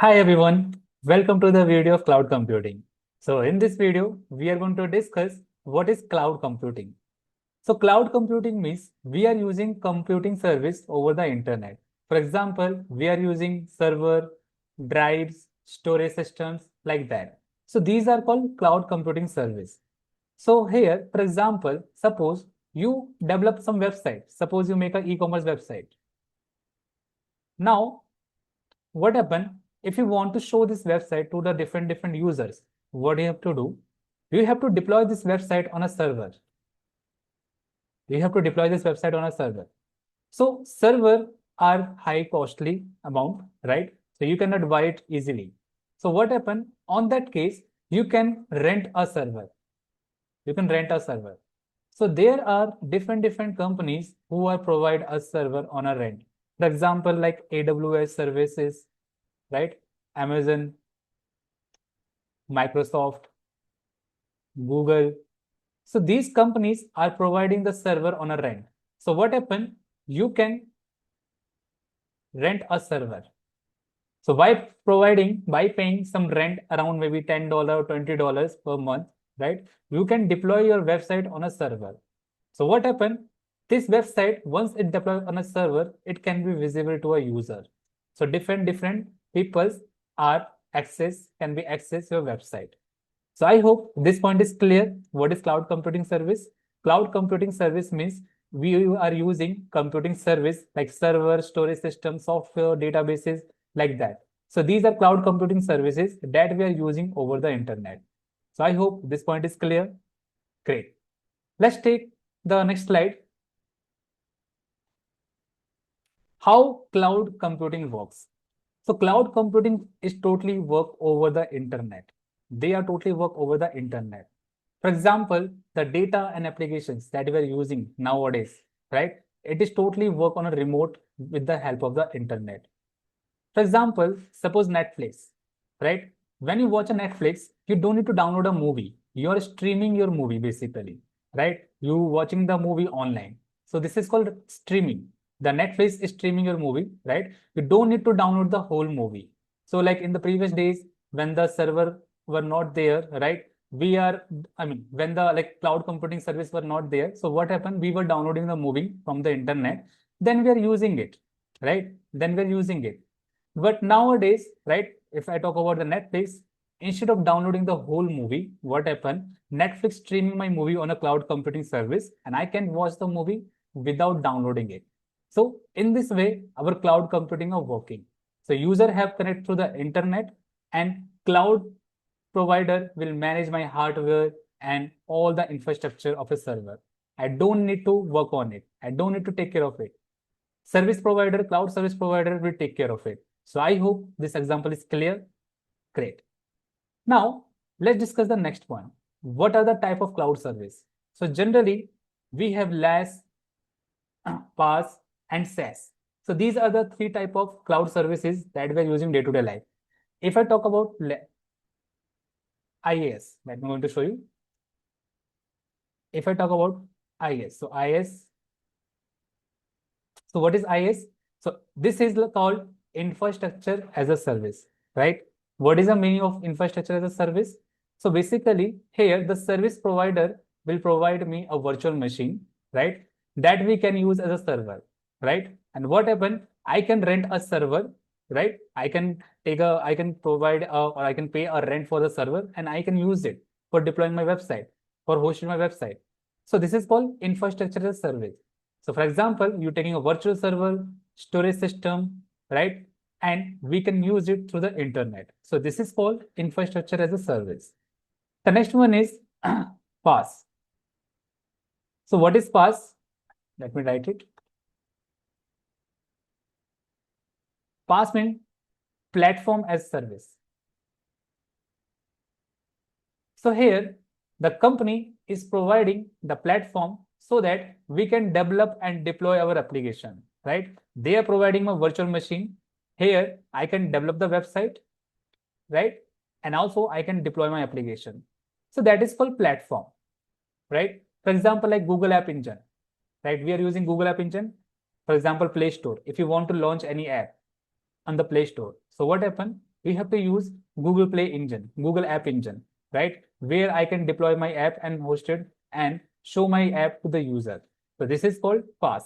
Hi everyone, welcome to the video of cloud computing. So in this video, we are going to discuss what is cloud computing. So cloud computing means we are using computing service over the internet. For example, we are using server, drives, storage systems like that. So these are called cloud computing service. So here, for example, suppose you develop some website. Suppose you make an e-commerce website. Now, what happen if you want to show this website to the different users? What do you have to do? You have to deploy this website on a server. You have to deploy this website on a server. So server are high costly amount, right? So you cannot buy it easily. So what happen on that case? You can rent a server. You can rent a server. So there are different companies who are provide a server on a rent. For example, like AWS services, right? Amazon, Microsoft, Google. So these companies are providing the server on a rent. So what happen? You can rent a server. So by paying some rent around maybe $10, $20 per month, right? You can deploy your website on a server. So what happen? This website, once it deployed on a server, it can be visible to a user. So different peoples can be access your website. So I hope this point is clear. What is cloud computing service? Cloud computing service means we are using computing service like server, storage system, software, databases like that. So these are cloud computing services that we are using over the internet. So I hope this point is clear. Great. Let's take the next slide. How cloud computing works. So cloud computing is totally work over the internet. They are totally work over the internet. For example, the data and applications that we are using nowadays, right? It is totally work on a remote with the help of the internet. For example, suppose Netflix, right? When you watch a Netflix, you don't need to download a movie. You are streaming your movie basically, right? You watching the movie online. So this is called streaming. The Netflix is streaming your movie, right? You don't need to download the whole movie. So like in the previous days, when the server were not there, right? When the like cloud computing service were not there. So what happened? We were downloading the movie from the internet. Then we are using it, right? Then we're using it. But nowadays, right, if I talk about the Netflix, instead of downloading the whole movie, what happened? Netflix streaming my movie on a cloud computing service, and I can watch the movie without downloading it. So in this way, our cloud computing are working. So user have connect through the internet, and cloud provider will manage my hardware and all the infrastructure of a server. I don't need to work on it. I don't need to take care of it. Cloud service provider will take care of it. So I hope this example is clear. Great. Now, let's discuss the next one. What are the type of cloud service? So generally, we have IaaS, PaaS, and SaaS. So these are the three type of cloud services that we are using day-to-day life. If I talk about IaaS, that I'm going to show you. If I talk about IaaS, so IaaS. So what is IaaS? So this is called infrastructure as a service, right? What is the meaning of infrastructure as a service? So basically here the service provider will provide me a virtual machine, right? That we can use as a server, right? And what happen? I can rent a server, right? I can provide or I can pay a rent for the server and I can use it for deploying my website, for hosting my website. So this is called infrastructure as a service. So for example, you're taking a virtual server, storage system, right? And we can use it through the internet. So this is called infrastructure as a service. The next one is PaaS. So what is PaaS? Let me write it. PaaS means platform as service. So here the company is providing the platform so that we can develop and deploy our application, right? They are providing a virtual machine. Here I can develop the website, right? And also I can deploy my application. So that is called platform, right? For example, like Google App Engine, right? We are using Google App Engine. For example, Play Store. If you want to launch any app on the Play Store, so what happens? we have to use Google Play Engine, Google App Engine, right? Where I can deploy my app and host it and show my app to the user. So this is called PaaS.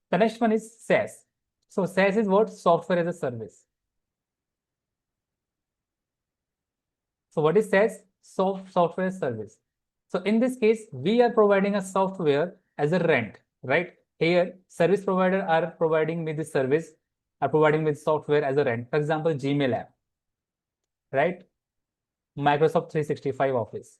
The next one is SaaS. So SaaS is what? Software as a service. So what is SaaS? Software service. So in this case, we are providing a software as a rent, right? Here, service provider are providing me this service, are providing me software as a rent. For example, Gmail app, right? Microsoft 365 Office.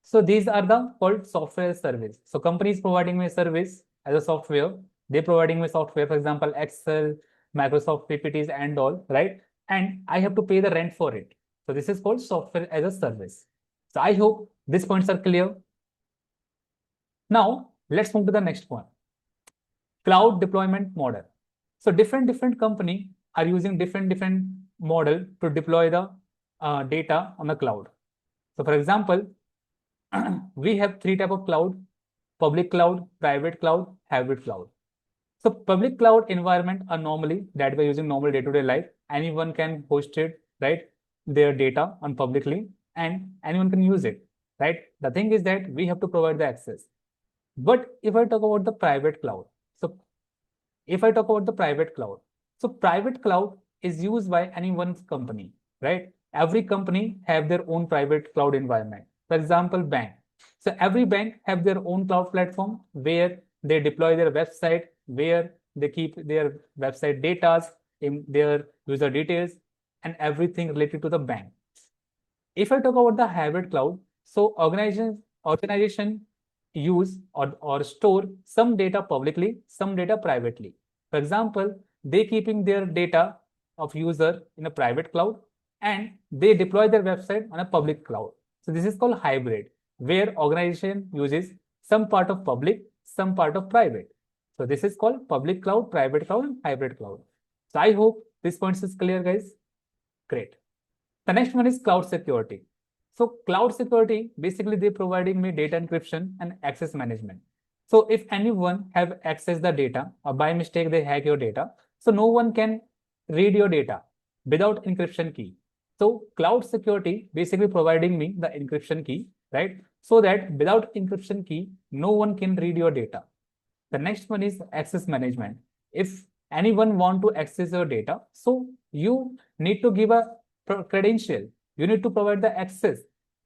So these are the called software service. So companies providing me service as a software. They providing me software, for example, Excel, Microsoft PPTs and all, right? And I have to pay the rent for it. So this is called software as a service. So I hope these points are clear. Now let's move to the next one. Cloud deployment model. So different company are using different model to deploy the data on the cloud. So for example, we have three type of cloud: public cloud, private cloud, hybrid cloud. So public cloud environment are normally that we're using normal day-to-day life. Anyone can host it, right? Their data on publicly and anyone can use it, right? The thing is that we have to provide the access. But if I talk about the private cloud, so if I talk about the private cloud, so private cloud is used by anyone's company, right? Every company have their own private cloud environment. For example, bank. So every bank have their own cloud platform where they deploy their website, where they keep their website data, in their user details, and everything related to the bank. If I talk about the hybrid cloud, so organization use or store some data publicly, some data privately. For example, they keeping their data of user in a private cloud and they deploy their website on a public cloud. So this is called hybrid, where organization uses some part of public, some part of private. So this is called public cloud, private cloud, and hybrid cloud. So I hope this point is clear, guys. Great. The next one is cloud security. So cloud security, basically they're providing me data encryption and access management. So if anyone have accessed the data or by mistake they hack your data, so no one can read your data without encryption key. So cloud security basically providing me the encryption key, right? So that without encryption key, no one can read your data. The next one is access management. If anyone want to access your data, so you need to give a credential. You need to provide the access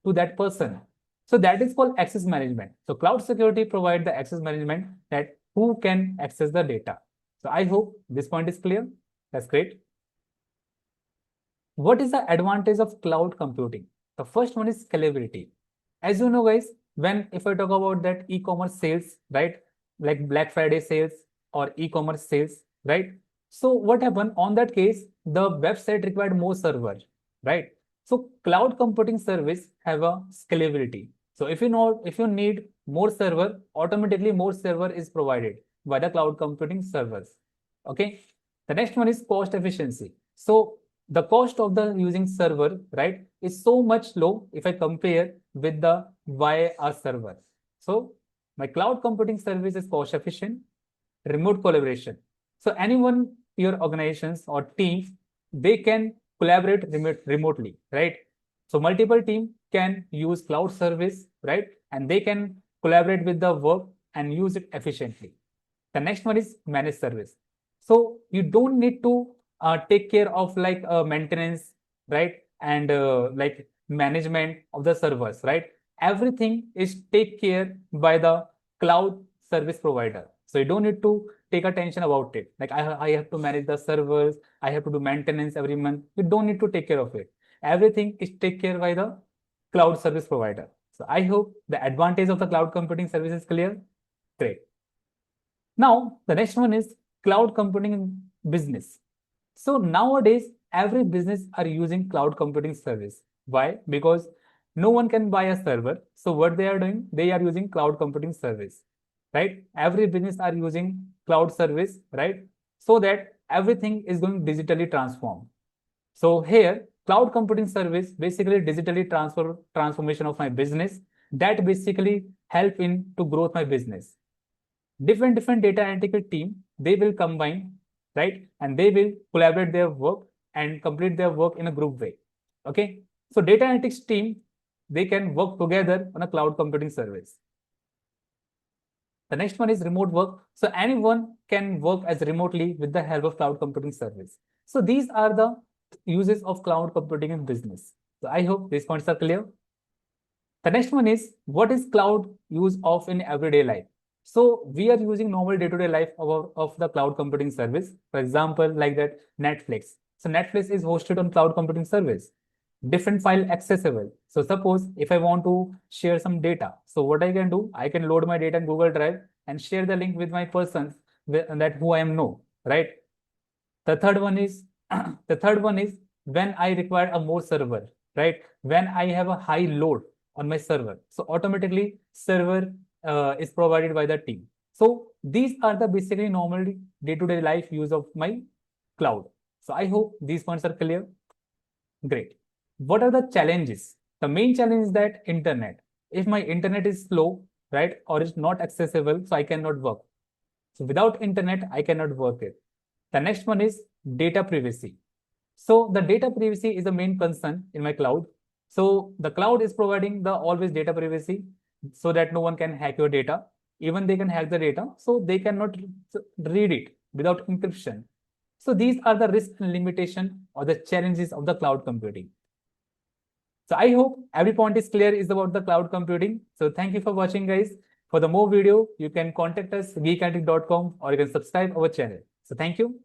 to that person. So that is called access management. So cloud security provide the access management that who can access the data. So I hope this point is clear. That's great. What is the advantage of cloud computing? The first one is scalability. As you know, guys, if I talk about that e-commerce sales, right? Like Black Friday sales or e-commerce sales, right? So what happened on that case, the website required more server, right? So cloud computing service have a scalability. So if you need more server, automatically more server is provided by the cloud computing servers. Okay. The next one is cost efficiency. So the cost of the using server, right, is so much low if I compare with the via a server. So my cloud computing service is cost efficient. Remote collaboration. So anyone, your organizations or teams, they can collaborate remotely, right? So multiple team can use cloud service, right? And they can collaborate with the work and use it efficiently. The next one is managed service. So you don't need to take care of like maintenance, right? And like management of the servers, right? Everything is take care by the cloud service provider. So you don't need to take attention about it. Like I have to manage the servers, I have to do maintenance every month. You don't need to take care of it. Everything is taken care by the cloud service provider. So I hope the advantage of the cloud computing service is clear. Great. Now the next one is cloud computing in business. So nowadays every business are using cloud computing service. Why? Because no one can buy a server. So what they are doing, they are using cloud computing service, right? Every business are using cloud service, right? So that everything is going digitally transformed. So here, cloud computing service basically digitally transformation of my business that basically help in to growth my business. Different data analytical team, they will combine, right? And they will collaborate their work and complete their work in a group way. Okay. So data analytics team, they can work together on a cloud computing service. The next one is remote work. So anyone can work as remotely with the help of cloud computing service. So these are the uses of cloud computing in business. So I hope these points are clear. The next one is, what is cloud use of in everyday life? So we are using normal day-to-day life of the cloud computing service. For example, like that Netflix. So Netflix is hosted on cloud computing service. Different file accessible. So suppose if I want to share some data, so what I can do, I can load my data in Google Drive and share the link with my persons that who I am know, right? The third one is when I require a more server, right? When I have a high load on my server, so automatically server is provided by the team. So these are the basically normally day-to-day life use of my cloud. So I hope these points are clear. Great. What are the challenges? The main challenge is that internet. If my internet is slow, right, or is not accessible, so I cannot work. So without internet, I cannot work it. The next one is data privacy. So the data privacy is the main concern in my cloud. So the cloud is providing the always data privacy so that no one can hack your data. Even they can hack the data, so they cannot read it without encryption. So these are the risks and limitation or the challenges of the cloud computing. So I hope every point is clear is about the cloud computing. So thank you for watching, guys. For the more video, you can contact us geekanalytic.com or you can subscribe our channel. So thank you.